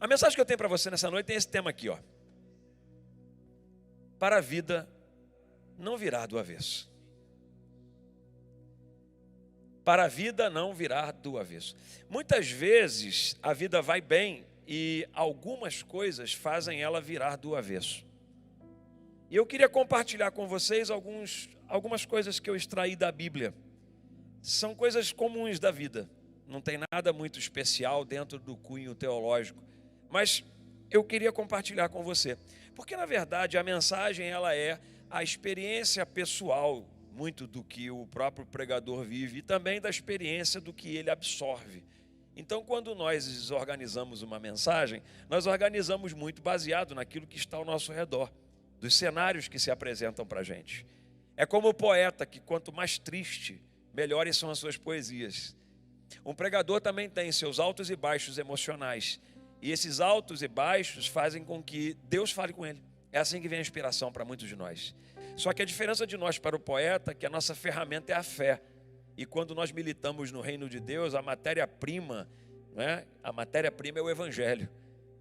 A mensagem que eu tenho para você nessa noite tem esse tema aqui, ó. Para a vida não virar do avesso. Para a vida não virar do avesso. Muitas vezes a vida vai bem e algumas coisas fazem ela virar do avesso. E eu queria compartilhar com vocês algumas coisas que eu extraí da Bíblia. São coisas comuns da vida. Não tem nada muito especial dentro do cunho teológico. Mas eu queria compartilhar com você. Porque, na verdade, a mensagem ela é a experiência pessoal, muito do que o próprio pregador vive, e também da experiência do que ele absorve. Então, quando nós organizamos uma mensagem, nós organizamos muito baseado naquilo que está ao nosso redor, dos cenários que se apresentam para a gente. É como o poeta, que quanto mais triste, melhores são as suas poesias. Um pregador também tem seus altos e baixos emocionais. E esses altos e baixos fazem com que Deus fale com ele. É assim que vem a inspiração para muitos de nós. Só que a diferença de nós para o poeta é que a nossa ferramenta é a fé. E quando nós militamos no reino de Deus, a matéria-prima, né? A matéria-prima é o Evangelho.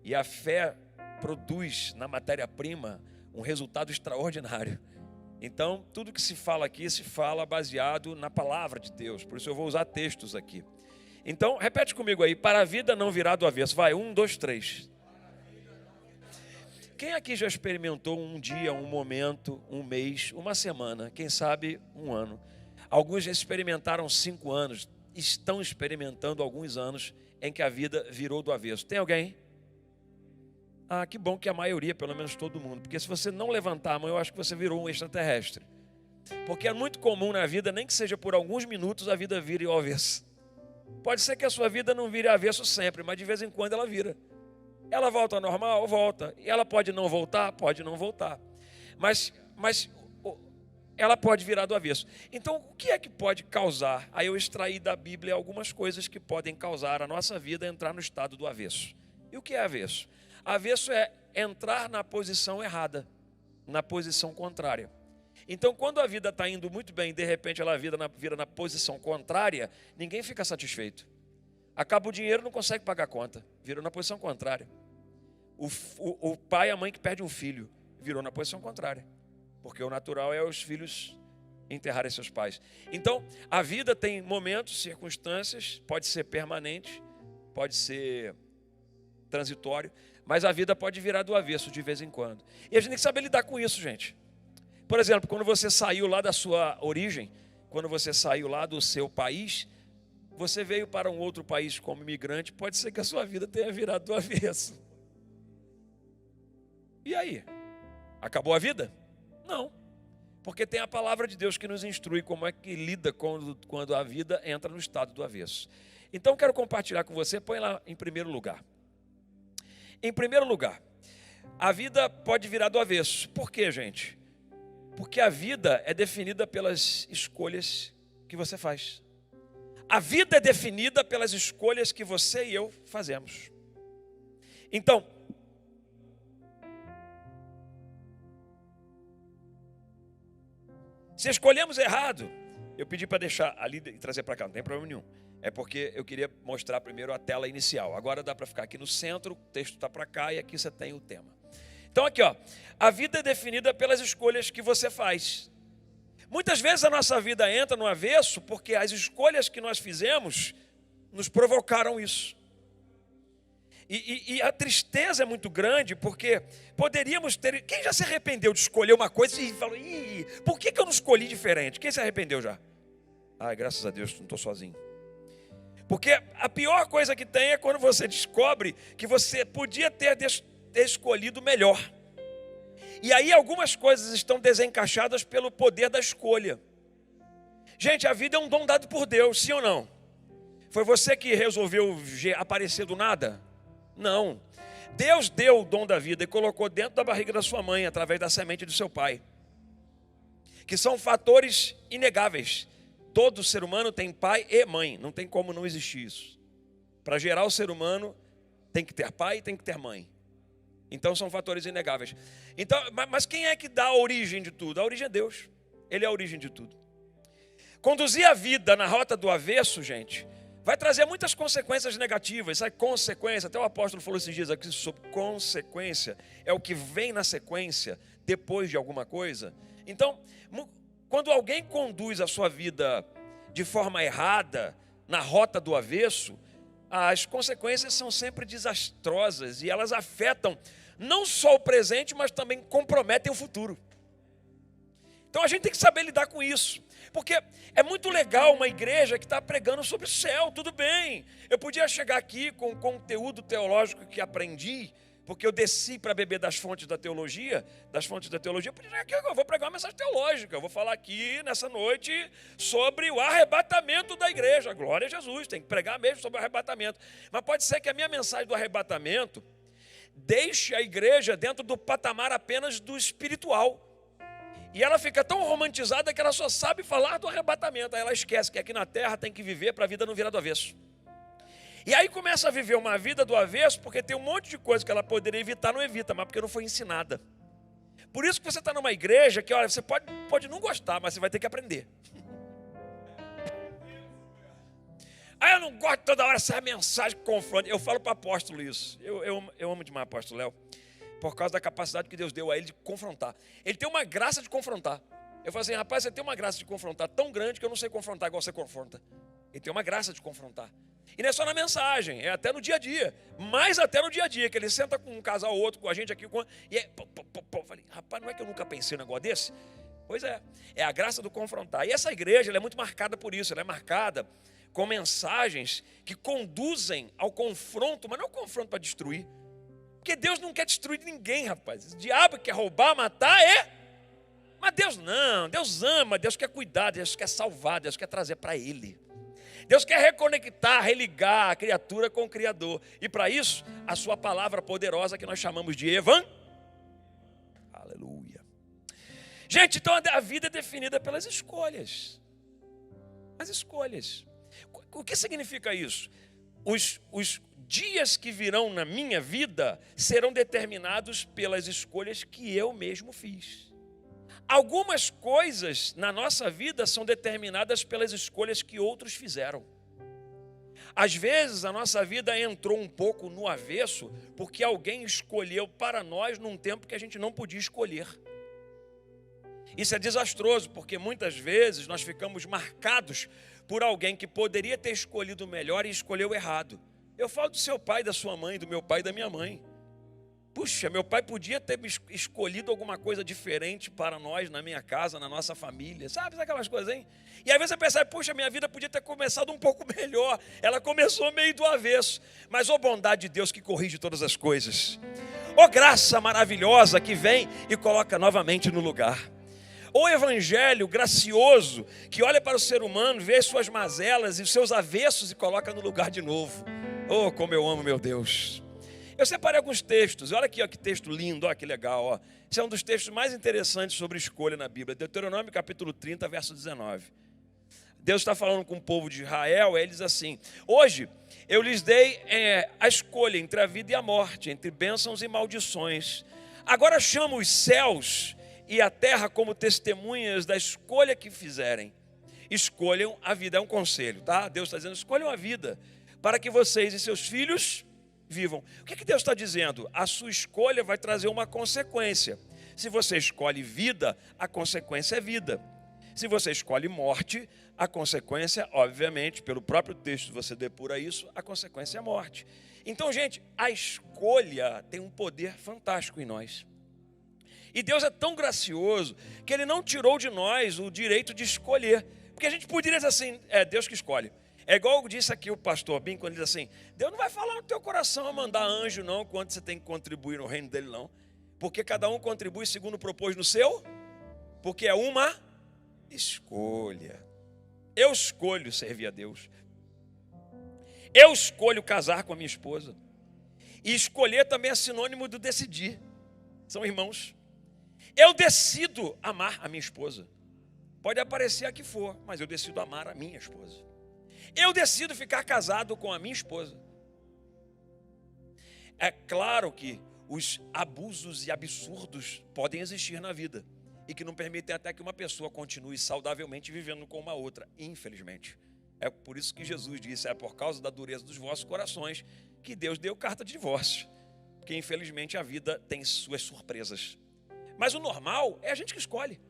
E a fé produz na matéria-prima um resultado extraordinário. Então, tudo que se fala aqui, se fala baseado na palavra de Deus. Por isso eu vou usar textos aqui. Então, repete comigo aí. Para a vida não virar do avesso. Vai, 1, 2, 3. Quem aqui já experimentou um dia, um momento, um mês, uma semana, quem sabe um ano? Alguns já experimentaram 5 anos, estão experimentando alguns anos em que a vida virou do avesso. Tem alguém? Ah, que bom que a maioria, pelo menos todo mundo. Porque se você não levantar a mão, eu acho que você virou um extraterrestre. Porque é muito comum na vida, nem que seja por alguns minutos, a vida vire ao avesso. Pode ser que a sua vida não vire avesso sempre, mas de vez em quando ela vira. Ela volta ao normal? Volta. E ela pode não voltar? Pode não voltar. Mas ela pode virar do avesso. Então, o que é que pode causar? Aí eu extraí da Bíblia algumas coisas que podem causar a nossa vida entrar no estado do avesso. E o que é avesso? Avesso é entrar na posição errada, na posição contrária. Então, quando a vida está indo muito bem, de repente ela vira na posição contrária, ninguém fica satisfeito. Acaba o dinheiro, não consegue pagar a conta, virou na posição contrária. O pai e a mãe que perdem um filho, virou na posição contrária. Porque o natural é os filhos enterrarem seus pais. Então, a vida tem momentos, circunstâncias, pode ser permanente, pode ser transitório, mas a vida pode virar do avesso de vez em quando. E a gente tem que saber lidar com isso, gente. Por exemplo, quando você saiu lá da sua origem, quando você saiu lá do seu país, você veio para um outro país como imigrante, pode ser que a sua vida tenha virado do avesso. E aí? Acabou a vida? Não. Porque tem a palavra de Deus que nos instrui como é que lida quando a vida entra no estado do avesso. Então, quero compartilhar com você, põe lá em primeiro lugar. Em primeiro lugar, a vida pode virar do avesso. Por quê, gente? Porque a vida é definida pelas escolhas que você faz. A vida é definida pelas escolhas que você e eu fazemos. Então, se escolhemos errado, eu pedi para deixar ali e trazer para cá, não tem problema nenhum. É porque eu queria mostrar primeiro a tela inicial. Agora dá para ficar aqui no centro, o texto está para cá e aqui você tem o tema. Então aqui, ó, a vida é definida pelas escolhas que você faz. Muitas vezes a nossa vida entra no avesso porque as escolhas que nós fizemos nos provocaram isso. E a tristeza é muito grande porque poderíamos ter... Quem já se arrependeu de escolher uma coisa e falou, por que eu não escolhi diferente? Quem se arrependeu já? Ai, graças a Deus, não estou sozinho. Porque a pior coisa que tem é quando você descobre que você podia ter escolhido melhor. E aí algumas coisas estão desencaixadas pelo poder da escolha. Gente, a vida é um dom dado por Deus, sim ou não? Foi você que resolveu aparecer do nada? Não. Deus deu o dom da vida e colocou dentro da barriga da sua mãe, através da semente do seu pai. Que são fatores inegáveis. Todo ser humano tem pai e mãe, não tem como não existir isso. Para gerar o ser humano, tem que ter pai e tem que ter mãe. Então são fatores inegáveis. Então, mas quem é que dá a origem de tudo? A origem é Deus. Ele é a origem de tudo. Conduzir a vida na rota do avesso, gente, vai trazer muitas consequências negativas. Sabe, consequência, até o apóstolo falou esses dias aqui sobre consequência, é o que vem na sequência, depois de alguma coisa. Então, quando alguém conduz a sua vida de forma errada, na rota do avesso, as consequências são sempre desastrosas e elas afetam não só o presente, mas também comprometem o futuro. Então a gente tem que saber lidar com isso, porque é muito legal uma igreja que está pregando sobre o céu, tudo bem. Eu podia chegar aqui com o conteúdo teológico que aprendi, porque eu desci para beber das fontes da teologia, eu podia chegar aqui, eu vou pregar uma mensagem teológica, eu vou falar aqui nessa noite sobre o arrebatamento da igreja. Glória a Jesus, tem que pregar mesmo sobre o arrebatamento. Mas pode ser que a minha mensagem do arrebatamento deixe a igreja dentro do patamar apenas do espiritual. E ela fica tão romantizada que ela só sabe falar do arrebatamento. Aí ela esquece que aqui na terra tem que viver para a vida não virar do avesso. E aí começa a viver uma vida do avesso, porque tem um monte de coisa que ela poderia evitar, não evita, mas porque não foi ensinada. Por isso que você está numa igreja que, olha, você pode não gostar, mas você vai ter que aprender. Aí eu não gosto toda hora dessa mensagem que confronta. Eu falo para o apóstolo isso. Eu amo demais o apóstolo Léo, por causa da capacidade que Deus deu a ele de confrontar. Ele tem uma graça de confrontar. Eu falo assim, rapaz, você tem uma graça de confrontar tão grande que eu não sei confrontar igual você confronta. Ele tem uma graça de confrontar. E não é só na mensagem, é até no dia a dia. Mais até no dia a dia, que ele senta com um casal ou outro, com a gente aqui. E é, falei, rapaz, não é que eu nunca pensei num negócio desse? Pois é a graça do confrontar. E essa igreja ela é muito marcada por isso, ela é marcada com mensagens que conduzem ao confronto, mas não ao confronto para destruir. Porque Deus não quer destruir ninguém, rapaz. O diabo quer roubar, matar, Mas Deus não, Deus ama, Deus quer cuidar, Deus quer salvar, Deus quer trazer para Ele. Deus quer reconectar, religar a criatura com o Criador. E para isso, a sua palavra poderosa que nós chamamos de Aleluia. Gente, então a vida é definida pelas escolhas. As escolhas. O que significa isso? Os dias que virão na minha vida serão determinados pelas escolhas que eu mesmo fiz. Algumas coisas na nossa vida são determinadas pelas escolhas que outros fizeram. Às vezes a nossa vida entrou um pouco no avesso porque alguém escolheu para nós num tempo que a gente não podia escolher. Isso é desastroso, porque muitas vezes nós ficamos marcados por alguém que poderia ter escolhido o melhor e escolheu errado. Eu falo do seu pai, da sua mãe, do meu pai e da minha mãe. Puxa, meu pai podia ter escolhido alguma coisa diferente para nós, na minha casa, na nossa família. Sabe aquelas coisas, hein? E às vezes você percebe, puxa, minha vida podia ter começado um pouco melhor. Ela começou meio do avesso. Mas, bondade de Deus que corrige todas as coisas. Graça maravilhosa que vem e coloca novamente no lugar. Evangelho gracioso que olha para o ser humano, vê as suas mazelas e os seus avessos e coloca no lugar de novo. Como eu amo meu Deus. Eu separei alguns textos, olha aqui, que texto lindo, que legal. Esse é um dos textos mais interessantes sobre escolha na Bíblia. Deuteronômio capítulo 30, verso 19. Deus está falando com o povo de Israel, ele diz assim: hoje eu lhes dei a escolha entre a vida e a morte, entre bênçãos e maldições. Agora chamo os céus e a terra como testemunhas da escolha que fizerem. Escolham a vida, é um conselho, tá? Deus está dizendo, escolham a vida, para que vocês e seus filhos vivam. O que Deus está dizendo? A sua escolha vai trazer uma consequência. Se você escolhe vida, a consequência é vida. Se você escolhe morte, a consequência, obviamente, pelo próprio texto você depura isso, a consequência é morte. Então, gente, a escolha tem um poder fantástico em nós. E Deus é tão gracioso que Ele não tirou de nós o direito de escolher. Porque a gente poderia dizer assim, é Deus que escolhe. É igual disse aqui o pastor Bim, quando ele diz assim, Deus não vai falar no teu coração a mandar anjo não, quanto você tem que contribuir no reino dele não. Porque cada um contribui segundo propôs no seu, porque é uma escolha. Eu escolho servir a Deus. Eu escolho casar com a minha esposa. E escolher também é sinônimo do decidir. São irmãos. Eu decido amar a minha esposa. Pode aparecer a que for, mas eu decido amar a minha esposa. Eu decido ficar casado com a minha esposa. É claro que os abusos e absurdos podem existir na vida e que não permitem até que uma pessoa continue saudavelmente vivendo com uma outra, infelizmente. É por isso que Jesus disse, é por causa da dureza dos vossos corações que Deus deu carta de divórcio. Porque infelizmente a vida tem suas surpresas. Mas o normal é a gente que escolhe.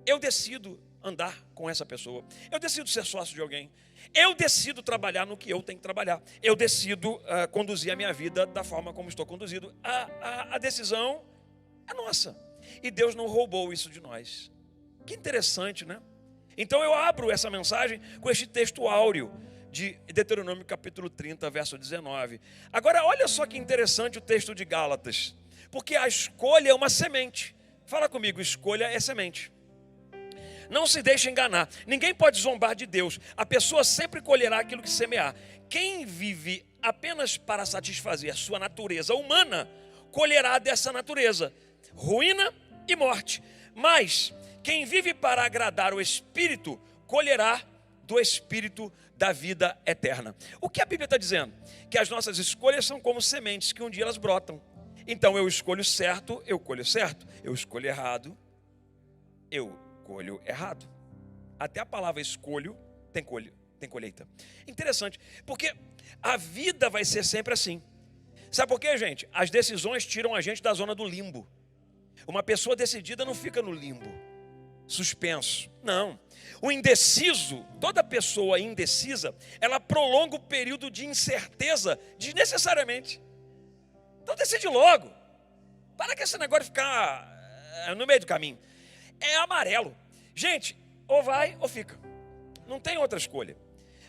Eu decido andar com essa pessoa. Eu decido ser sócio de alguém. Eu decido trabalhar no que eu tenho que trabalhar. Eu decido conduzir a minha vida da forma como estou conduzido. A decisão é nossa. E Deus não roubou isso de nós. Que interessante, né? Então eu abro essa mensagem com este texto áureo de Deuteronômio capítulo 30, verso 19. Agora olha só que interessante o texto de Gálatas. Porque a escolha é uma semente. Fala comigo, escolha é semente. Não se deixe enganar. Ninguém pode zombar de Deus. A pessoa sempre colherá aquilo que semear. Quem vive apenas para satisfazer a sua natureza humana, colherá dessa natureza ruína e morte. Mas quem vive para agradar o Espírito, colherá do Espírito da vida eterna. O que a Bíblia está dizendo? Que as nossas escolhas são como sementes que um dia elas brotam. Então eu escolho certo, eu colho certo. Eu escolho errado, eu colho errado. Até a palavra escolho tem colheita. Interessante, porque a vida vai ser sempre assim. Sabe por quê, gente? As decisões tiram a gente da zona do limbo. Uma pessoa decidida não fica no limbo, suspenso. Não. O indeciso, toda pessoa indecisa, ela prolonga o período de incerteza desnecessariamente. Então decide logo. Para com esse negócio de ficar no meio do caminho. É amarelo. Gente, ou vai ou fica. Não tem outra escolha.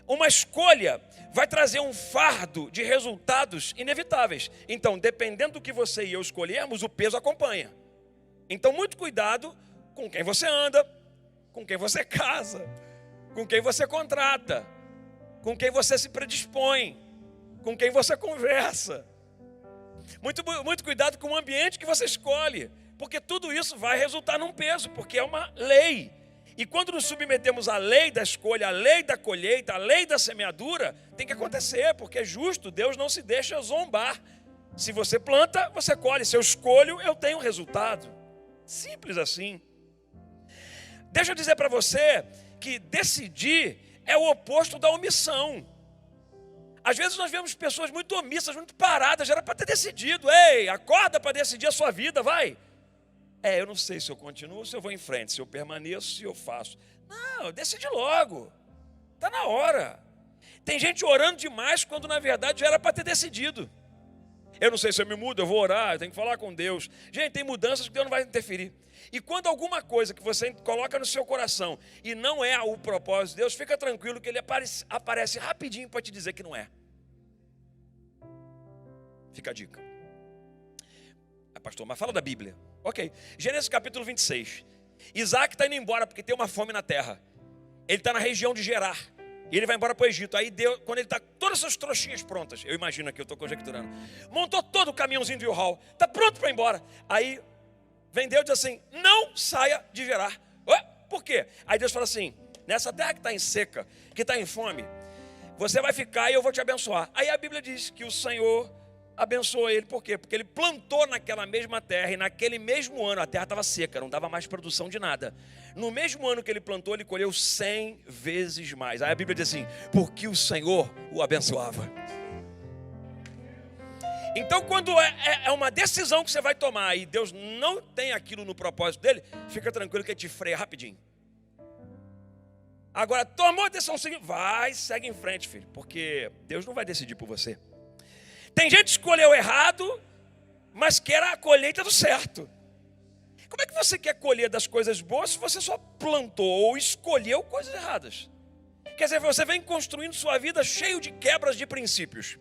Uma escolha vai trazer um fardo de resultados inevitáveis. Então, dependendo do que você e eu escolhermos, o peso acompanha. Então, muito cuidado com quem você anda, com quem você casa, com quem você contrata, com quem você se predispõe, com quem você conversa. Muito cuidado com o ambiente que você escolhe, porque tudo isso vai resultar num peso, porque é uma lei. E quando nos submetemos à lei da escolha, à lei da colheita, à lei da semeadura, tem que acontecer, porque é justo, Deus não se deixa zombar. Se você planta, você colhe. Se eu escolho, eu tenho resultado. Simples assim. Deixa eu dizer para você que decidir é o oposto da omissão. Às vezes nós vemos pessoas muito omissas, muito paradas, já era para ter decidido. Ei, acorda para decidir a sua vida, vai. Eu não sei se eu continuo, se eu vou em frente, se eu permaneço, se eu faço. Não, decide logo. Está na hora. Tem gente orando demais quando na verdade já era para ter decidido. Eu não sei se eu me mudo, eu vou orar, eu tenho que falar com Deus. Gente, tem mudanças que Deus não vai interferir. E quando alguma coisa que você coloca no seu coração e não é o propósito de Deus, fica tranquilo que ele aparece rapidinho para te dizer que não é. Fica a dica. Pastor, mas fala da Bíblia. Ok. Gênesis capítulo 26. Isaac está indo embora porque tem uma fome na terra. Ele está na região de Gerar. E ele vai embora para o Egito. Aí Deus, quando ele está com todas essas trouxinhas prontas, eu imagino aqui, eu estou conjecturando, montou todo o caminhãozinho de U-Haul, está pronto para ir embora. Aí vem Deus e diz assim, não saia de Gerar. Ué, por quê? Aí Deus fala assim, nessa terra que está em seca, que está em fome, você vai ficar e eu vou te abençoar. Aí a Bíblia diz que o Senhor abençoou ele, por quê? Porque ele plantou naquela mesma terra e naquele mesmo ano a terra estava seca, não dava mais produção de nada. No mesmo ano que ele plantou, ele colheu 100 vezes mais. Aí a Bíblia diz assim, porque o Senhor o abençoava. Então quando é uma decisão que você vai tomar e Deus não tem aquilo no propósito dele, fica tranquilo que ele te freia rapidinho. Agora, tomou a decisão seguinte, vai, segue em frente, filho, porque Deus não vai decidir por você. Tem gente que escolheu errado, mas quer a colheita do certo. Como é que você quer colher das coisas boas se você só plantou ou escolheu coisas erradas? Quer dizer, você vem construindo sua vida cheio de quebras de princípios.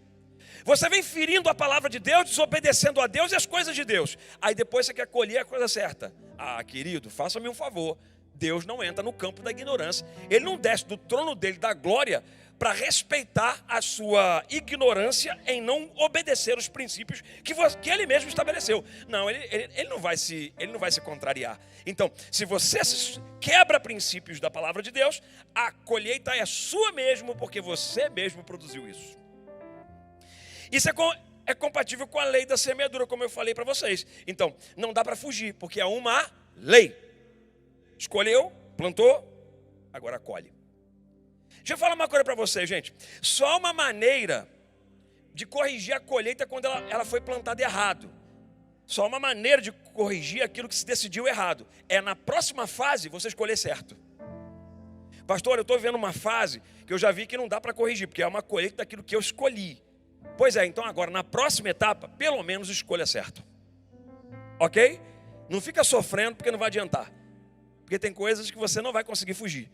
Você vem ferindo a palavra de Deus, desobedecendo a Deus e as coisas de Deus. Aí depois você quer colher a coisa certa. Ah, querido, faça-me um favor. Deus não entra no campo da ignorância. Ele não desce do trono dele, da glória, para respeitar a sua ignorância em não obedecer os princípios que ele mesmo estabeleceu. Não, ele não vai se contrariar. Então, se você quebra princípios da palavra de Deus, a colheita é sua mesmo, porque você mesmo produziu isso. Isso é compatível com a lei da semeadura, como eu falei para vocês. Então, não dá para fugir, porque é uma lei. Escolheu, plantou, agora colhe. Deixa eu falar uma coisa para vocês, gente. Só uma maneira de corrigir a colheita quando ela foi plantada errado. Só uma maneira de corrigir aquilo que se decidiu errado. É na próxima fase você escolher certo. Pastor, eu estou vivendo uma fase que eu já vi que não dá para corrigir, porque é uma colheita daquilo que eu escolhi. Pois é, então agora na próxima etapa, pelo menos escolha certo. Ok? Não fica sofrendo porque não vai adiantar. Porque tem coisas que você não vai conseguir fugir.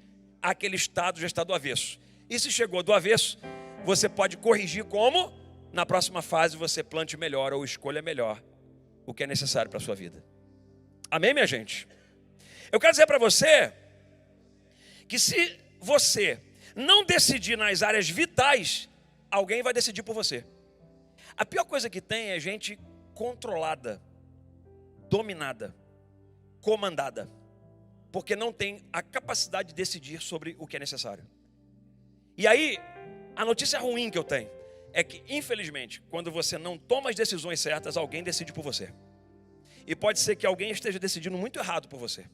Aquele estado já está do avesso. E se chegou do avesso, você pode corrigir como? Na próxima fase você plante melhor ou escolha melhor o que é necessário para a sua vida. Amém, minha gente? Eu quero dizer para você que se você não decidir nas áreas vitais, alguém vai decidir por você. A pior coisa que tem é gente controlada, dominada, comandada, porque não tem a capacidade de decidir sobre o que é necessário. E aí, a notícia ruim que eu tenho é que, infelizmente, quando você não toma as decisões certas, alguém decide por você. E pode ser que alguém esteja decidindo muito errado por você,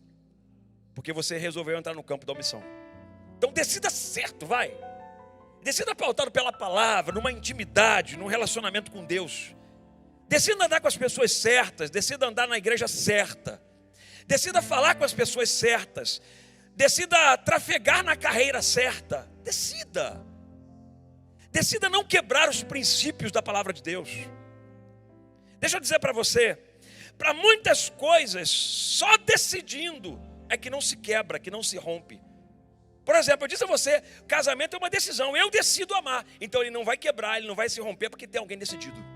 porque você resolveu entrar no campo da omissão. Então decida certo, vai. Decida pautado pela palavra, numa intimidade, num relacionamento com Deus. Decida andar com as pessoas certas, decida andar na igreja certa. Decida falar com as pessoas certas. Decida trafegar na carreira certa. Decida. Decida não quebrar os princípios da palavra de Deus. Deixa eu dizer para você, para muitas coisas, só decidindo é que não se quebra, que não se rompe. Por exemplo, eu disse a você, casamento é uma decisão, eu decido amar. Então ele não vai quebrar, ele não vai se romper porque tem alguém decidido.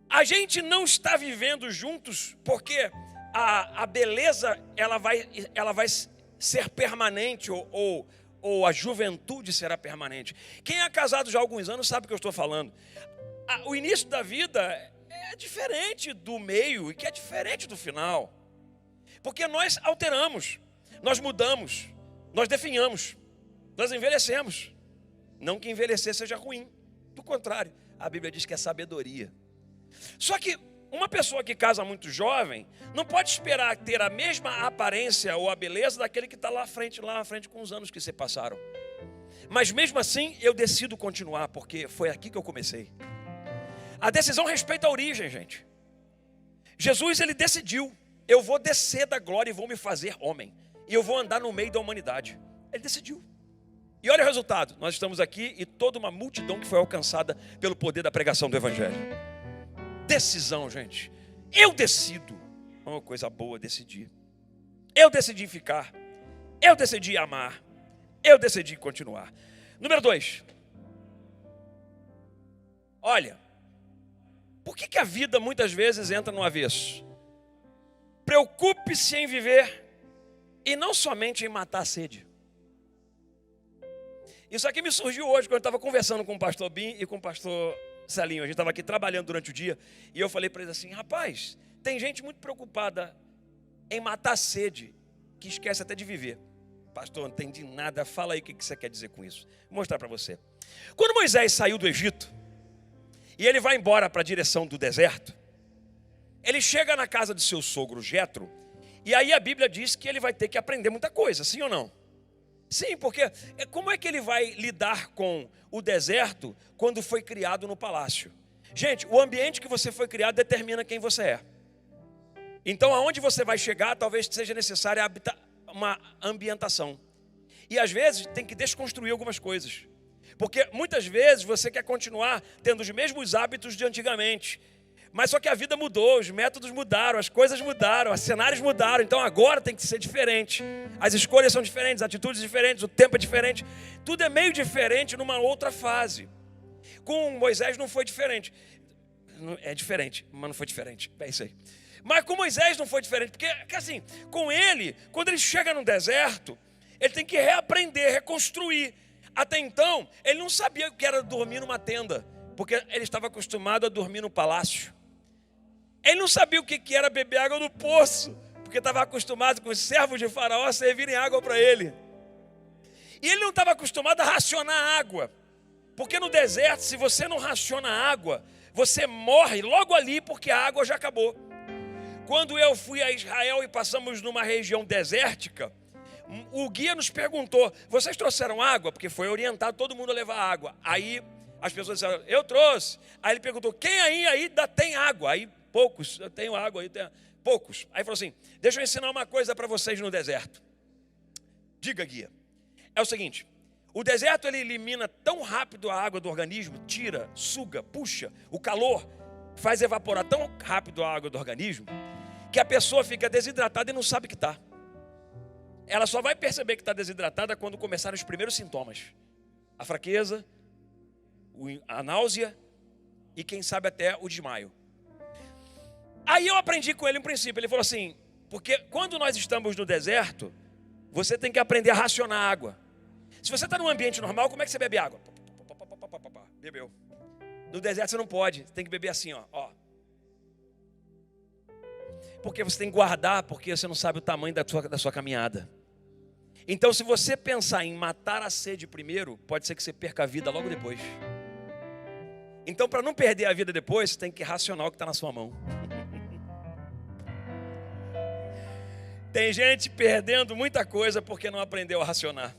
A gente não está vivendo juntos porque a beleza ela vai ser permanente ou a juventude será permanente. Quem é casado já há alguns anos sabe o que eu estou falando. O início da vida é diferente do meio e que é diferente do final. Porque nós alteramos, nós mudamos, nós definhamos, nós envelhecemos. Não que envelhecer seja ruim, do contrário, a Bíblia diz que é sabedoria. Só que uma pessoa que casa muito jovem não pode esperar ter a mesma aparência ou a beleza daquele que está lá à frente com os anos que se passaram. Mas mesmo assim eu decido continuar, porque foi aqui que eu comecei. A decisão respeita a origem, gente. Jesus, ele decidiu, eu vou descer da glória e vou me fazer homem. E eu vou andar no meio da humanidade. Ele decidiu. E olha o resultado, nós estamos aqui e toda uma multidão que foi alcançada pelo poder da pregação do Evangelho. Decisão, gente. Eu decido. Uma coisa boa, decidir. Eu decidi ficar. Eu decidi amar. Eu decidi continuar. Número 2. Olha, por que a vida muitas vezes entra no avesso? Preocupe-se em viver e não somente em matar a sede. Isso aqui me surgiu hoje quando eu estava conversando com o pastor Bim e com o pastor Celinho. A gente estava aqui trabalhando durante o dia e eu falei para eles assim, rapaz, tem gente muito preocupada em matar a sede que esquece até de viver. Pastor, não entendi nada, fala aí o que você quer dizer com isso. Vou mostrar para você. Quando Moisés saiu do Egito e ele vai embora para a direção do deserto, ele chega na casa de seu sogro Jetro e aí a Bíblia diz que ele vai ter que aprender muita coisa, sim ou não? Sim, porque como é que ele vai lidar com o deserto quando foi criado no palácio? Gente, o ambiente que você foi criado determina quem você é. Então, aonde você vai chegar, talvez seja necessária uma ambientação. E às vezes tem que desconstruir algumas coisas. Porque muitas vezes você quer continuar tendo os mesmos hábitos de antigamente. Mas só que a vida mudou, os métodos mudaram, as coisas mudaram, os cenários mudaram. Então agora tem que ser diferente. As escolhas são diferentes, as atitudes diferentes, o tempo é diferente. Tudo é meio diferente numa outra fase. Com Moisés não foi diferente. É diferente, mas não foi diferente. É isso aí. Mas com Moisés não foi diferente. Porque assim, com ele, quando ele chega no deserto, ele tem que reaprender, reconstruir. Até então, ele não sabia o que era dormir numa tenda. Porque ele estava acostumado a dormir no palácio. Ele não sabia o que era beber água no poço, porque estava acostumado com os servos de Faraó servirem água para ele. E ele não estava acostumado a racionar água, porque no deserto, se você não raciona água, você morre logo ali, porque a água já acabou. Quando eu fui a Israel e passamos numa região desértica, O guia nos perguntou, vocês trouxeram água? Porque foi orientado todo mundo a levar água. Aí as pessoas disseram, eu trouxe. Aí ele perguntou, quem aí ainda tem água? Aí poucos, eu tenho água aí, poucos. Aí falou assim, deixa eu ensinar uma coisa para vocês no deserto. Diga, guia. É o seguinte, o deserto ele elimina tão rápido a água do organismo, tira, suga, puxa, o calor faz evaporar tão rápido a água do organismo, que a pessoa fica desidratada e não sabe que está. Ela só vai perceber que está desidratada quando começarem os primeiros sintomas. A fraqueza, a náusea e quem sabe até o desmaio. Aí eu aprendi com ele um princípio. Ele falou assim, porque quando nós estamos no deserto, você tem que aprender a racionar água. Se você está num ambiente normal, como é que você bebe água? Bebeu. No deserto você não pode, você tem que beber assim, ó. Porque você tem que guardar, porque você não sabe o tamanho da sua caminhada. Então, se você pensar em matar a sede primeiro, pode ser que você perca a vida logo depois. Então, para não perder a vida depois, você tem que racionar o que está na sua mão. Tem gente perdendo muita coisa porque não aprendeu a racionar.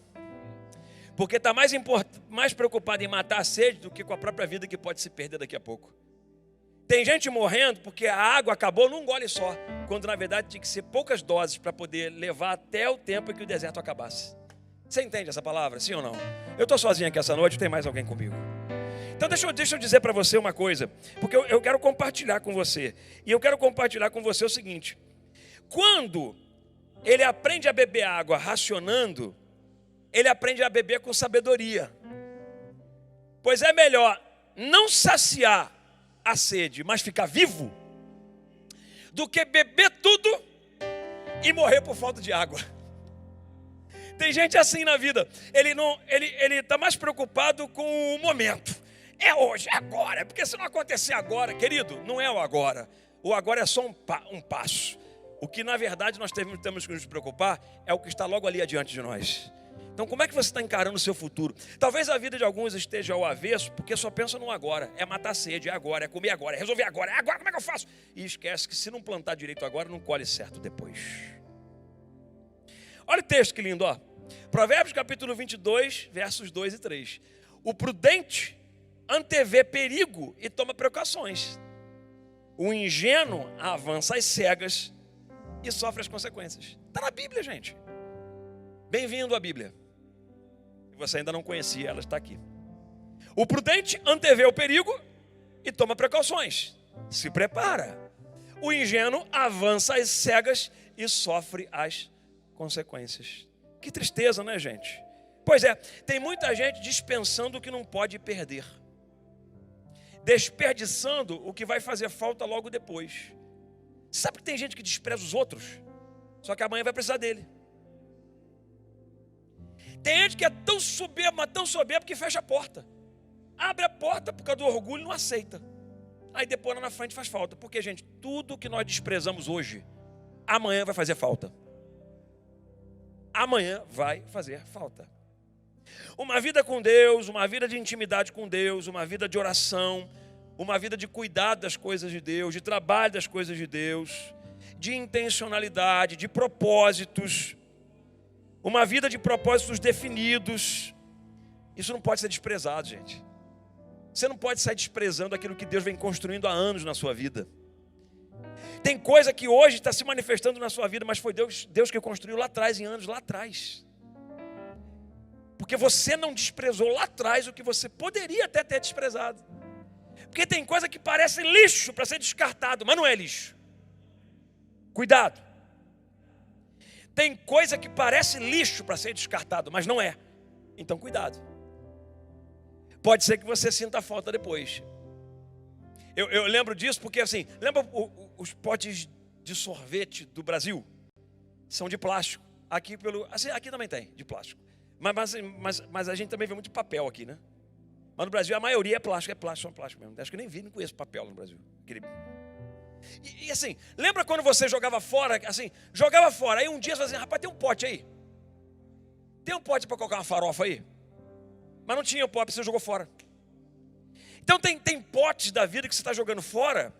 Porque está mais preocupado em matar a sede do que com a própria vida que pode se perder daqui a pouco. Tem gente morrendo porque a água acabou num gole só, quando na verdade tinha que ser poucas doses para poder levar até o tempo em que o deserto acabasse. Você entende essa palavra, sim ou não? Eu estou sozinho aqui essa noite, tem mais alguém comigo? Então deixa eu dizer para você uma coisa, porque eu quero compartilhar com você. E eu quero compartilhar com você o seguinte. Quando ele aprende a beber água racionando, ele aprende a beber com sabedoria. Pois é melhor não saciar a sede, mas ficar vivo, do que beber tudo e morrer por falta de água. Tem gente assim na vida, ele está mais preocupado com o momento. É hoje, é agora, porque se não acontecer agora, querido, não é o agora. O agora é só um passo. O que na verdade nós temos que nos preocupar é o que está logo ali adiante de nós. Então como é que você está encarando o seu futuro? Talvez a vida de alguns esteja ao avesso, porque só pensa no agora. É matar a sede, é agora, é comer agora, é resolver agora, é agora, como é que eu faço? E esquece que se não plantar direito agora, não colhe certo depois. Olha o texto que lindo, ó. Provérbios capítulo 22, versos 2 e 3. O prudente antevê perigo e toma precauções. O ingênuo avança às cegas e sofre as consequências. Está na Bíblia, gente. Bem-vindo à Bíblia. Se você ainda não conhecia, ela está aqui. O prudente antevê o perigo e toma precauções. Se prepara. O ingênuo avança às cegas e sofre as consequências. Que tristeza, né, gente? Pois é, tem muita gente dispensando o que não pode perder. Desperdiçando o que vai fazer falta logo depois. Sabe que tem gente que despreza os outros? Só que amanhã vai precisar dele. Tem gente que é tão soberba que fecha a porta. Abre a porta por causa do orgulho e não aceita. Aí depois lá na frente faz falta. Porque, gente, tudo que nós desprezamos hoje, amanhã vai fazer falta. Amanhã vai fazer falta. Uma vida com Deus, uma vida de intimidade com Deus, uma vida de oração, uma vida de cuidado das coisas de Deus, de trabalho das coisas de Deus, de intencionalidade, de propósitos, uma vida de propósitos definidos. Isso não pode ser desprezado, gente. Você não pode sair desprezando aquilo que Deus vem construindo há anos na sua vida. Tem coisa que hoje está se manifestando na sua vida, mas foi Deus que construiu lá atrás, em anos lá atrás. Porque você não desprezou lá atrás o que você poderia até ter desprezado. Porque tem coisa que parece lixo para ser descartado, mas não é lixo. Cuidado. Tem coisa que parece lixo para ser descartado, mas não é. Então cuidado. Pode ser que você sinta falta depois. Eu lembro disso porque assim, lembra os potes de sorvete do Brasil? São de plástico. Aqui também tem, de plástico. Mas a gente também vê muito papel aqui, né? Mas no Brasil a maioria é plástico mesmo. Acho que nem vi, nem conheço papel no Brasil. E assim, lembra quando você jogava fora, aí um dia você falava assim, rapaz, tem um pote aí. Tem um pote para colocar uma farofa aí? Mas não tinha o pote, você jogou fora. Então tem potes da vida que você está jogando fora.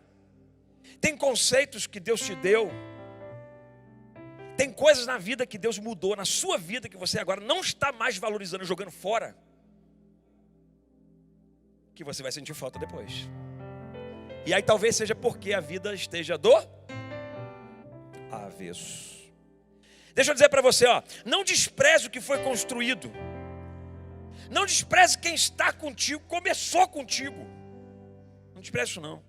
Tem conceitos que Deus te deu. Tem coisas na vida que Deus mudou, na sua vida, que você agora não está mais valorizando, jogando fora, que você vai sentir falta depois. E aí talvez seja porque a vida esteja do avesso. Deixa eu dizer para você, não despreze o que foi construído. Não despreze quem está contigo, começou contigo. Não despreze isso não.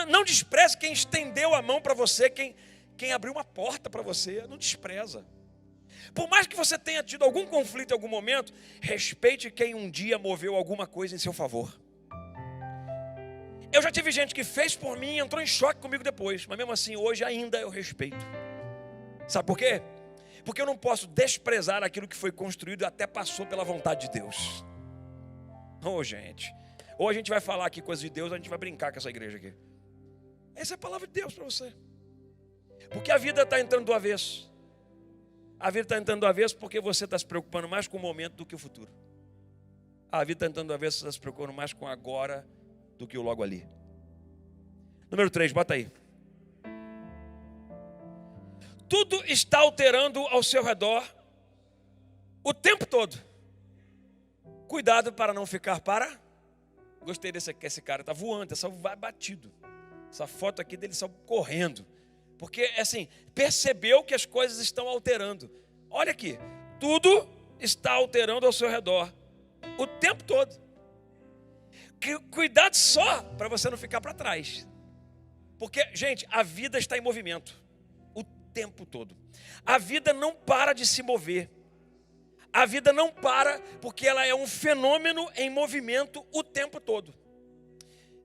Não despreze quem estendeu a mão para você, quem abriu uma porta para você. Não despreza. Por mais que você tenha tido algum conflito em algum momento, respeite quem um dia moveu alguma coisa em seu favor. Eu já tive gente que fez por mim e entrou em choque comigo depois, mas mesmo assim hoje ainda eu respeito. Sabe por quê? Porque eu não posso desprezar aquilo que foi construído e até passou pela vontade de Deus. Gente, ou a gente vai falar aqui coisas de Deus, ou a gente vai brincar com essa igreja aqui. Essa é a palavra de Deus para você. Porque a vida está entrando do avesso. A vida está entrando do avesso porque você está se preocupando mais com o momento do que o futuro. A vida está entrando do avesso, você está se preocupando mais com agora do que o logo ali. Número 3, bota aí. Tudo está alterando ao seu redor o tempo todo. Cuidado para não ficar para. Gostei esse cara, está voando, só vai batido. Essa foto aqui dele só correndo. Porque, assim, percebeu que as coisas estão alterando. Olha aqui, tudo está alterando ao seu redor o tempo todo. Cuidado só para você não ficar para trás. Porque, gente, a vida está em movimento o tempo todo. A vida não para de se mover. A vida não para porque ela é um fenômeno em movimento o tempo todo.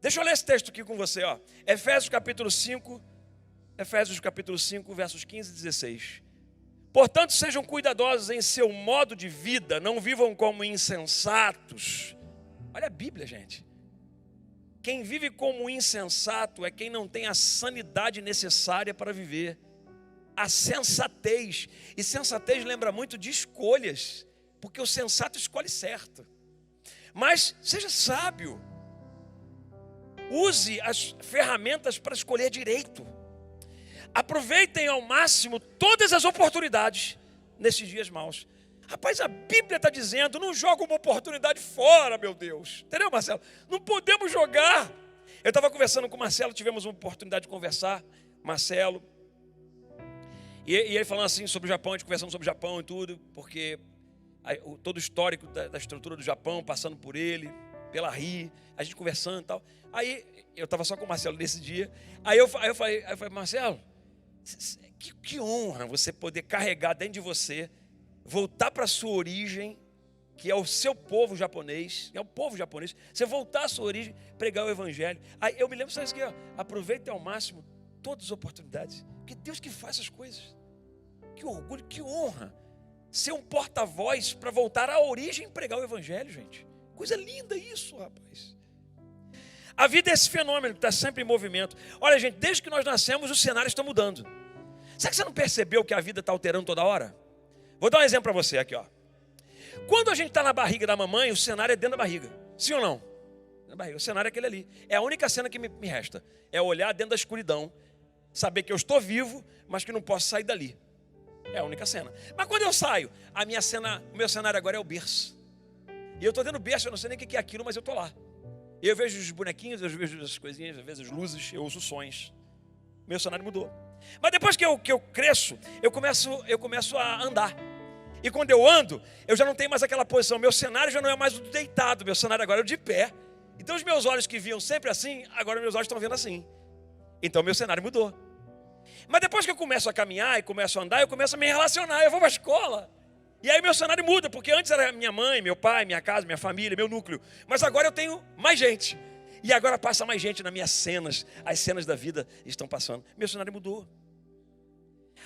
Deixa eu ler esse texto aqui com você, Efésios capítulo 5, versos 15 e 16. Portanto, sejam cuidadosos em seu modo de vida, não vivam como insensatos. Olha a Bíblia, gente. Quem vive como insensato é quem não tem a sanidade necessária para viver. A sensatez. E sensatez lembra muito de escolhas, porque o sensato escolhe certo. Mas seja sábio. Use as ferramentas para escolher direito. Aproveitem ao máximo todas as oportunidades nesses dias maus. Rapaz, a Bíblia está dizendo, não joga uma oportunidade fora, meu Deus. Entendeu, Marcelo? Não podemos jogar. Eu estava conversando com o Marcelo, tivemos uma oportunidade de conversar, Marcelo. E ele falando assim sobre o Japão, a gente conversando sobre o Japão e tudo, porque todo o histórico da estrutura do Japão, passando por ele, pela RI, a gente conversando e tal. Aí, eu estava só com o Marcelo nesse dia, aí eu falei, Marcelo, que honra você poder carregar dentro de você, voltar para a sua origem, que é o seu povo japonês, é o povo japonês, você voltar à sua origem, pregar o evangelho. Aí eu me lembro só isso aqui, aproveite ao máximo todas as oportunidades, porque Deus que faz essas coisas. Que orgulho, que honra, ser um porta-voz para voltar à origem e pregar o evangelho, gente. Coisa linda isso, rapaz. A vida é esse fenômeno que está sempre em movimento. Olha, gente, desde que nós nascemos, os cenários estão mudando. Será que você não percebeu que a vida está alterando toda hora? Vou dar um exemplo para você aqui, Quando a gente está na barriga da mamãe, o cenário é dentro da barriga. Sim ou não? Na barriga. O cenário é aquele ali. É a única cena que me resta. É olhar dentro da escuridão, saber que eu estou vivo, mas que não posso sair dali. É a única cena. Mas quando eu saio, o meu cenário agora é o berço. E eu estou dentro do berço, eu não sei nem o que é aquilo, mas eu estou lá. Eu vejo os bonequinhos, eu vejo as coisinhas, às vezes as luzes, eu ouço sons. Meu cenário mudou. Mas depois que eu cresço, eu começo a andar. E quando eu ando, eu já não tenho mais aquela posição. Meu cenário já não é mais o deitado, meu cenário agora é o de pé. Então os meus olhos que viam sempre assim, agora meus olhos estão vendo assim. Então meu cenário mudou. Mas depois que eu começo a caminhar e começo a andar, eu começo a me relacionar, eu vou para a escola. E aí meu cenário muda, porque antes era minha mãe, meu pai, minha casa, minha família, meu núcleo. Mas agora eu tenho mais gente. E agora passa mais gente nas minhas cenas. As cenas da vida estão passando. Meu cenário mudou.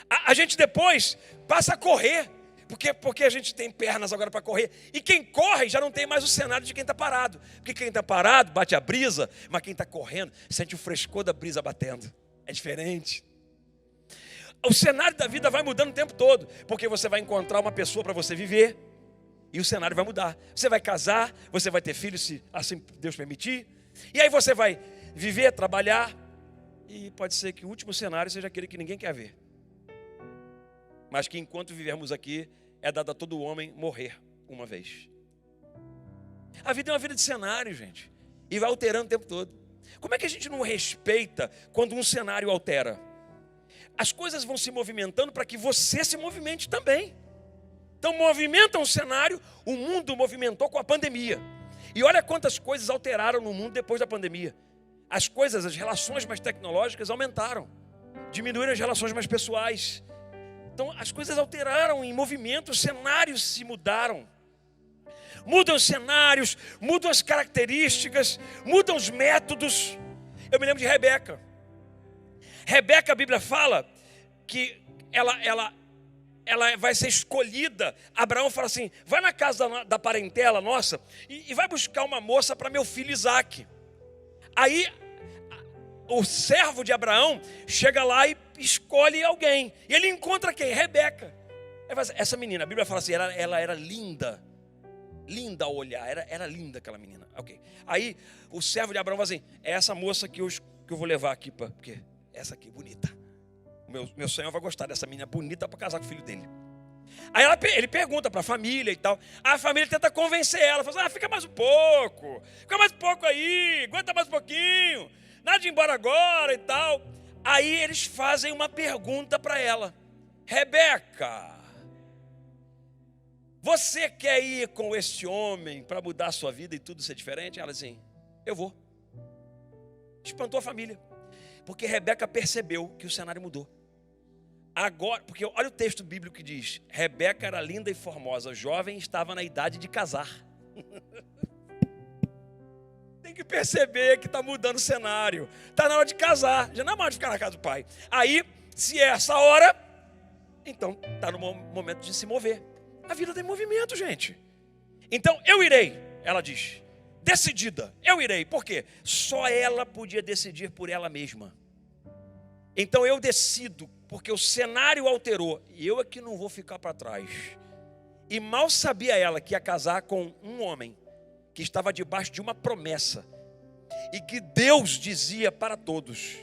A gente depois passa a correr. Porque a gente tem pernas agora para correr. E quem corre já não tem mais o cenário de quem está parado. Porque quem está parado bate a brisa, mas quem está correndo sente o frescor da brisa batendo. É diferente. O cenário da vida vai mudando o tempo todo. Porque você vai encontrar uma pessoa para você viver. E o cenário vai mudar. Você vai casar, você vai ter filhos, se assim Deus permitir. E aí você vai viver, trabalhar. E pode ser que o último cenário seja aquele que ninguém quer ver. mas que enquanto vivermos aqui, é dado a todo homem morrer uma vez. A vida é uma vida de cenário, gente, e vai alterando o tempo todo. Como é que a gente não respeita quando um cenário altera? As coisas vão se movimentando para que você se movimente também. Então movimenta um cenário, o mundo movimentou com a pandemia. E olha quantas coisas alteraram no mundo depois da pandemia. As coisas, as relações mais tecnológicas aumentaram. Diminuíram as relações mais pessoais. Então as coisas alteraram em movimento, os cenários se mudaram. Mudam os cenários, mudam as características, mudam os métodos. Eu me lembro de Rebeca. Rebeca, a Bíblia fala que ela vai ser escolhida. Abraão fala assim, vai na casa da parentela nossa e vai buscar uma moça para meu filho Isaque. Aí o servo de Abraão chega lá e escolhe alguém. E ele encontra quem? Rebeca. Essa menina, a Bíblia fala assim, ela era linda. Linda ao olhar, era linda aquela menina. Okay. Aí o servo de Abraão fala assim, é essa moça que eu vou levar aqui, porque essa aqui é bonita. Meu senhor vai gostar dessa menina bonita para casar com o filho dele. Aí ele pergunta para a família e tal. A família tenta convencer ela. Fala assim, fica mais um pouco. Fica mais um pouco aí. Aguenta mais um pouquinho. Nada de ir embora agora e tal. Aí eles fazem uma pergunta para ela. Rebeca, você quer ir com esse homem para mudar a sua vida e tudo ser diferente? Ela assim, eu vou. Espantou a família. Porque Rebeca percebeu que o cenário mudou. Agora, porque olha o texto bíblico que diz, Rebeca era linda e formosa, jovem, estava na idade de casar. Tem que perceber que está mudando o cenário. Está na hora de casar, já não é mais de ficar na casa do pai. Aí, se é essa hora, então está no momento de se mover. A vida tem movimento, gente. Então, eu irei, ela diz. Decidida, eu irei. Por quê? Só ela podia decidir por ela mesma. Então eu decido, porque o cenário alterou. E eu é que não vou ficar para trás. E mal sabia ela que ia casar com um homem que estava debaixo de uma promessa. E que Deus dizia para todos,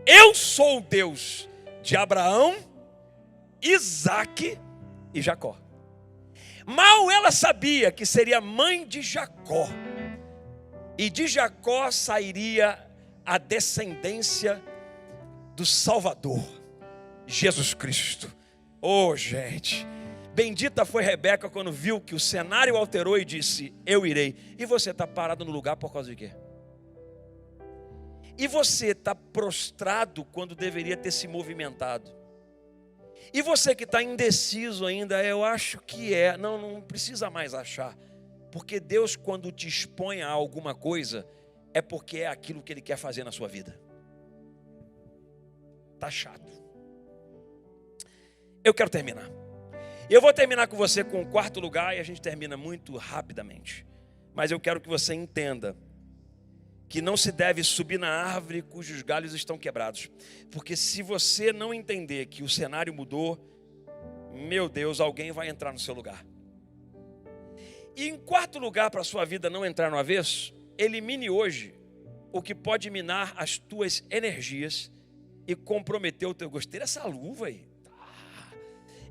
eu sou o Deus de Abraão, Isaque e Jacó. Mal ela sabia que seria mãe de Jacó. E de Jacó sairia a descendência do Salvador, Jesus Cristo. Oh, gente, bendita foi Rebeca quando viu que o cenário alterou e disse, eu irei. E você está parado no lugar por causa de quê? E você está prostrado quando deveria ter se movimentado? E você que está indeciso ainda, eu acho que é, não precisa mais achar. Porque Deus, quando te expõe a alguma coisa, é porque é aquilo que Ele quer fazer na sua vida. Tá chato. Eu quero terminar. Eu vou terminar com você com o quarto lugar e a gente termina muito rapidamente. Mas eu quero que você entenda que não se deve subir na árvore cujos galhos estão quebrados. Porque se você não entender que o cenário mudou, meu Deus, alguém vai entrar no seu lugar. E em quarto lugar, para a sua vida não entrar no avesso, elimine hoje o que pode minar as tuas energias e comprometer o teu... Gostei dessa luva aí.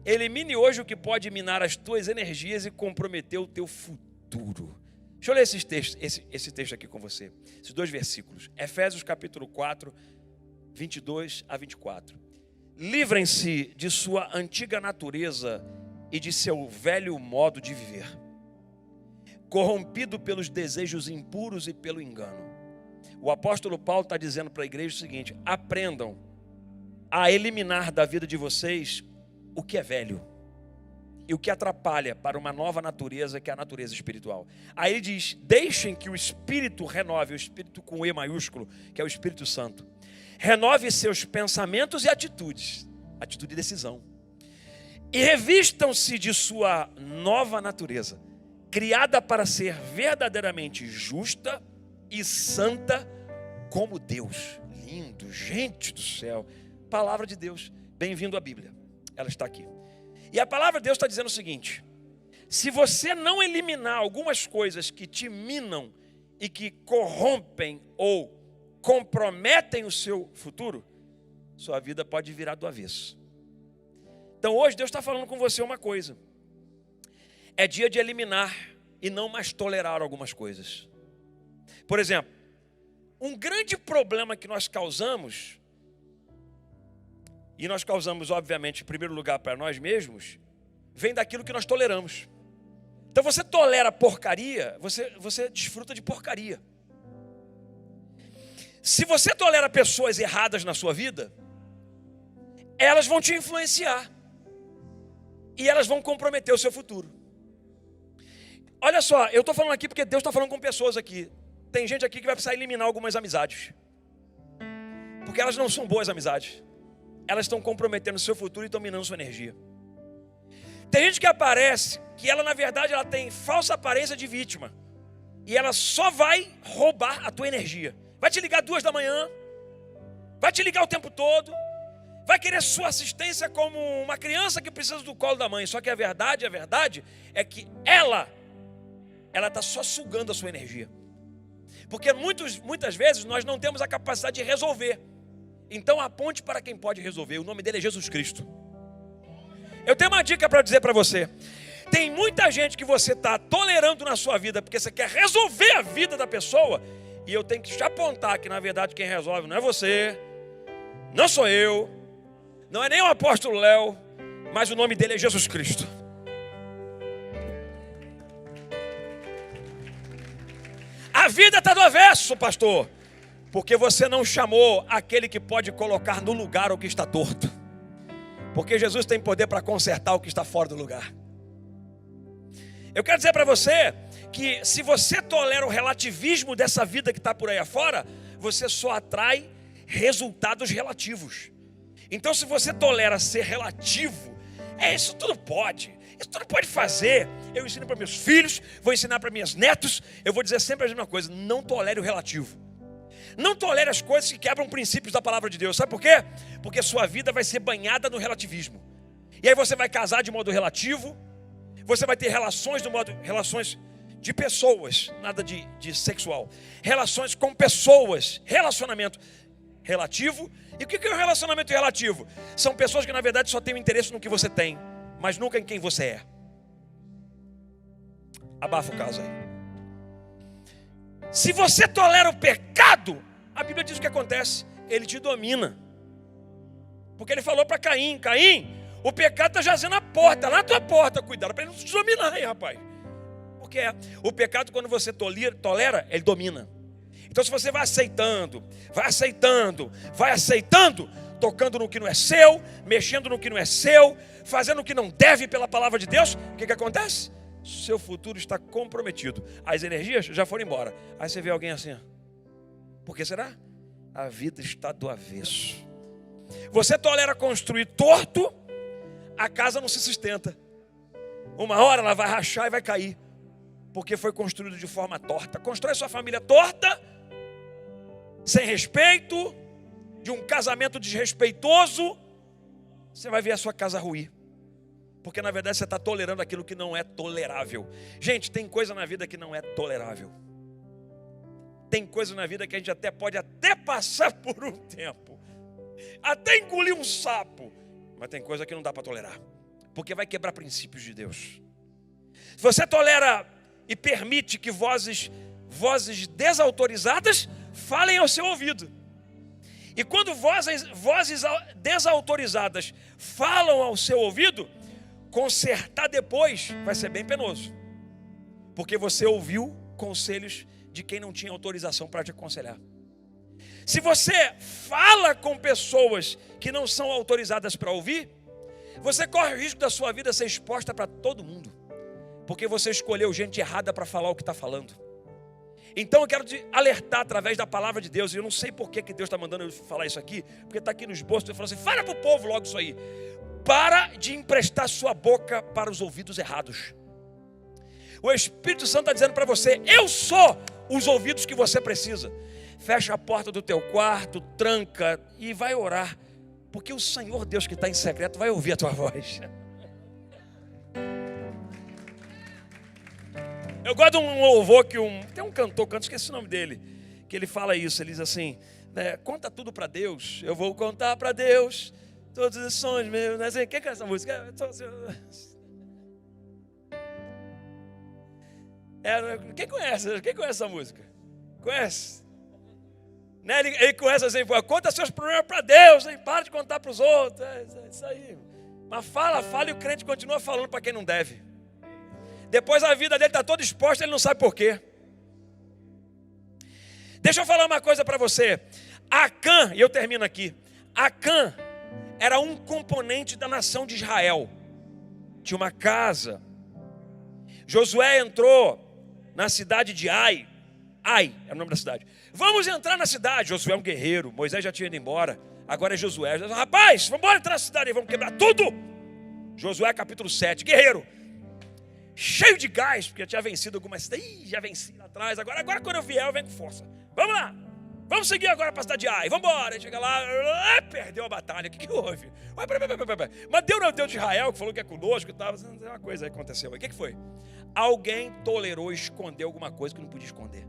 Elimine hoje o que pode minar as tuas energias e comprometer o teu futuro. Deixa eu ler esse texto aqui com você. Esses dois versículos. Efésios capítulo 4, 22 a 24. Livrem-se de sua antiga natureza e de seu velho modo de viver, corrompido pelos desejos impuros e pelo engano. O apóstolo Paulo está dizendo para a igreja o seguinte: aprendam a eliminar da vida de vocês o que é velho e o que atrapalha para uma nova natureza, que é a natureza espiritual. Aí ele diz, deixem que o Espírito renove, o Espírito com E maiúsculo, que é o Espírito Santo, renove seus pensamentos e atitudes, atitude e decisão, e revistam-se de sua nova natureza, criada para ser verdadeiramente justa e santa como Deus. Lindo, gente do céu, palavra de Deus. Bem-vindo à Bíblia, ela está aqui. E a palavra de Deus está dizendo o seguinte: se você não eliminar algumas coisas que te minam e que corrompem ou comprometem o seu futuro, sua vida pode virar do avesso. Então hoje Deus está falando com você uma coisa. É dia de eliminar e não mais tolerar algumas coisas. Por exemplo, um grande problema que nós causamos, e nós causamos obviamente em primeiro lugar para nós mesmos, vem daquilo que nós toleramos. Então você tolera porcaria, você desfruta de porcaria. Se você tolera pessoas erradas na sua vida, elas vão te influenciar. E elas vão comprometer o seu futuro. Olha só, eu estou falando aqui porque Deus está falando com pessoas aqui. Tem gente aqui que vai precisar eliminar algumas amizades. Porque elas não são boas amizades. Elas estão comprometendo o seu futuro e estão minando sua energia. Tem gente que aparece, que ela na verdade ela tem falsa aparência de vítima. E ela só vai roubar a tua energia. Vai te ligar 2 da manhã. Vai te ligar o tempo todo. Vai querer sua assistência como uma criança que precisa do colo da mãe. Só que a verdade é que ela está só sugando a sua energia. Porque muitas vezes nós não temos a capacidade de resolver. Então aponte para quem pode resolver. O nome dele é Jesus Cristo. Eu tenho uma dica para dizer para você. Tem muita gente que você está tolerando na sua vida porque você quer resolver a vida da pessoa. E eu tenho que te apontar que na verdade quem resolve não é você, não sou eu, não é nem o apóstolo Léo, mas o nome dele é Jesus Cristo. A vida está do avesso, pastor, porque você não chamou aquele que pode colocar no lugar o que está torto. Porque Jesus tem poder para consertar o que está fora do lugar. Eu quero dizer para você que se você tolera o relativismo dessa vida que está por aí afora, você só atrai resultados relativos. Então se você tolera ser relativo, isso tudo pode. Isso tudo pode fazer. Eu ensino para meus filhos, vou ensinar para meus netos. Eu vou dizer sempre a mesma coisa. Não tolere o relativo. Não tolere as coisas que quebram princípios da palavra de Deus. Sabe por quê? Porque sua vida vai ser banhada no relativismo. E aí você vai casar de modo relativo. Você vai ter relações de pessoas. Nada de sexual. Relações com pessoas. Relacionamento relativo. E o que é um relacionamento relativo? São pessoas que na verdade só têm interesse no que você tem, mas nunca em quem você é. Abafa o caso aí. Se você tolera o pecado, a Bíblia diz o que acontece. Ele te domina. Porque ele falou para Caim: Caim, o pecado está jazendo na porta, lá na tua porta. Cuidado para ele não te dominar aí, rapaz. Porque o pecado, quando você tolera, ele domina. Então se você vai aceitando, tocando no que não é seu, mexendo no que não é seu, fazendo o que não deve pela palavra de Deus, o que acontece? Seu futuro está comprometido. As energias já foram embora. Aí você vê alguém assim. Por que será? A vida está do avesso. Você tolera construir torto, a casa não se sustenta. Uma hora ela vai rachar e vai cair, porque foi construído de forma torta. Constrói sua família torta, sem respeito, de um casamento desrespeitoso, você vai ver a sua casa ruir. Porque na verdade você está tolerando aquilo que não é tolerável. Gente, tem coisa na vida que não é tolerável. Tem coisa na vida que a gente pode até passar por um tempo, até engolir um sapo, mas tem coisa que não dá para tolerar, porque vai quebrar princípios de Deus. Se você tolera e permite que vozes desautorizadas falem ao seu ouvido, e quando vozes desautorizadas falam ao seu ouvido, consertar depois vai ser bem penoso, porque você ouviu conselhos de quem não tinha autorização para te aconselhar. Se você fala com pessoas que não são autorizadas para ouvir, você corre o risco da sua vida ser exposta para todo mundo, porque você escolheu gente errada para falar o que está falando. Então eu quero te alertar através da palavra de Deus. E eu não sei por que Deus está mandando eu falar isso aqui, porque está aqui no esboço. Ele falou assim: fala para o povo logo isso aí. Para de emprestar sua boca para os ouvidos errados. O Espírito Santo está dizendo para você: eu sou os ouvidos que você precisa. Fecha a porta do teu quarto, tranca e vai orar, porque o Senhor Deus que está em secreto vai ouvir a tua voz. Eu gosto de um louvor que tem um cantor, esqueci o nome dele, que ele fala isso. Ele diz assim, né, conta tudo para Deus. Eu vou contar para Deus Todos os sonhos meus, né? Quem conhece essa música? Quem conhece essa música? Conhece? Né? Ele conhece assim, conta seus problemas para Deus, hein? Para de contar para os outros. É isso aí. Mas fala e o crente continua falando para quem não deve. Depois a vida dele está toda exposta, ele não sabe por quê. Deixa eu falar uma coisa para você. Acã, e eu termino aqui. Acã era um componente da nação de Israel. Tinha uma casa. Josué entrou na cidade de Ai. Ai é o nome da cidade. Vamos entrar na cidade. Josué é um guerreiro. Moisés já tinha ido embora. Agora é Josué. Rapaz, vamos embora entrar na cidade. Vamos quebrar tudo. Josué capítulo 7. Guerreiro. Cheio de gás. Porque eu tinha vencido algumas. Já venci lá atrás. Agora quando eu vier eu venho com força. Vamos lá. Vamos seguir agora para a cidade de Ai. Vamos embora. Chega lá. Perdeu a batalha. O que houve? Mas Deus não é o Deus de Israel que falou que é conosco e tal. Uma coisa aconteceu. O que foi? Alguém tolerou esconder alguma coisa que não podia esconder.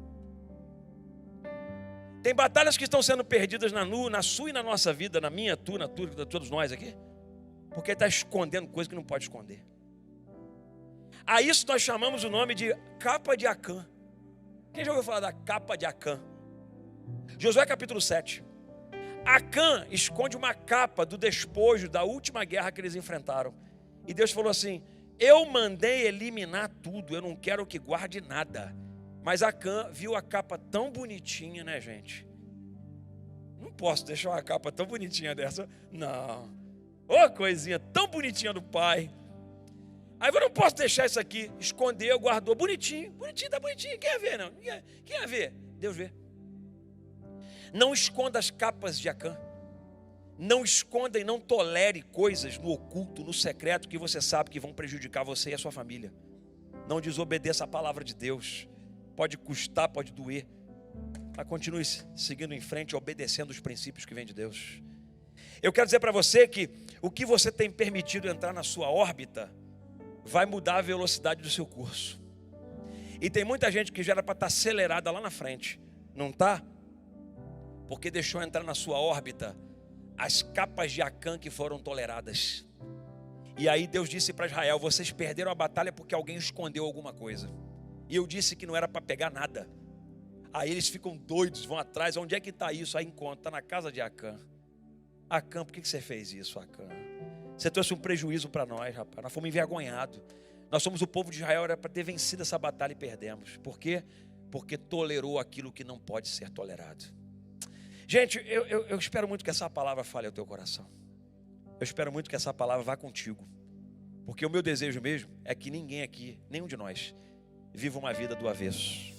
Tem batalhas que estão sendo perdidas na sua e na nossa vida, na minha, na tua, de todos nós aqui. Porque está escondendo coisa que não pode esconder. A isso nós chamamos o nome de capa de Acã. Quem já ouviu falar da capa de Acã? Josué capítulo 7. Acã esconde uma capa do despojo da última guerra que eles enfrentaram. E Deus falou assim: eu mandei eliminar tudo, eu não quero que guarde nada. Mas Acã viu a capa tão bonitinha, né, gente? Não posso deixar uma capa tão bonitinha dessa. Não. Ô, coisinha tão bonitinha do pai. Aí eu não posso deixar isso aqui. Escondeu, guardou. Bonitinho, bonitinho, tá bonitinho. Quem ia ver, não? Quem ia ver? Deus vê. Não esconda as capas de Acã. Não esconda e não tolere coisas no oculto, no secreto, que você sabe que vão prejudicar você e a sua família. Não desobedeça a palavra de Deus. Pode custar, pode doer. Mas continue seguindo em frente, obedecendo os princípios que vêm de Deus. Eu quero dizer para você que o que você tem permitido entrar na sua órbita vai mudar a velocidade do seu curso. E tem muita gente que já era para estar acelerada lá na frente. Não está? Porque deixou entrar na sua órbita as capas de Acã que foram toleradas. E aí Deus disse para Israel: vocês perderam a batalha porque alguém escondeu alguma coisa. E eu disse que não era para pegar nada. Aí eles ficam doidos, vão atrás. Onde é que está isso? Aí encontra, está na casa de Acã. Acã, por que você fez isso, Acã? Você trouxe um prejuízo para nós, rapaz. Nós fomos envergonhados. Nós somos o povo de Israel, era para ter vencido essa batalha e perdemos. Por quê? Porque tolerou aquilo que não pode ser tolerado. Gente, eu espero muito que essa palavra fale ao teu coração. Eu espero muito que essa palavra vá contigo. Porque o meu desejo mesmo é que ninguém aqui, nenhum de nós, viva uma vida do avesso.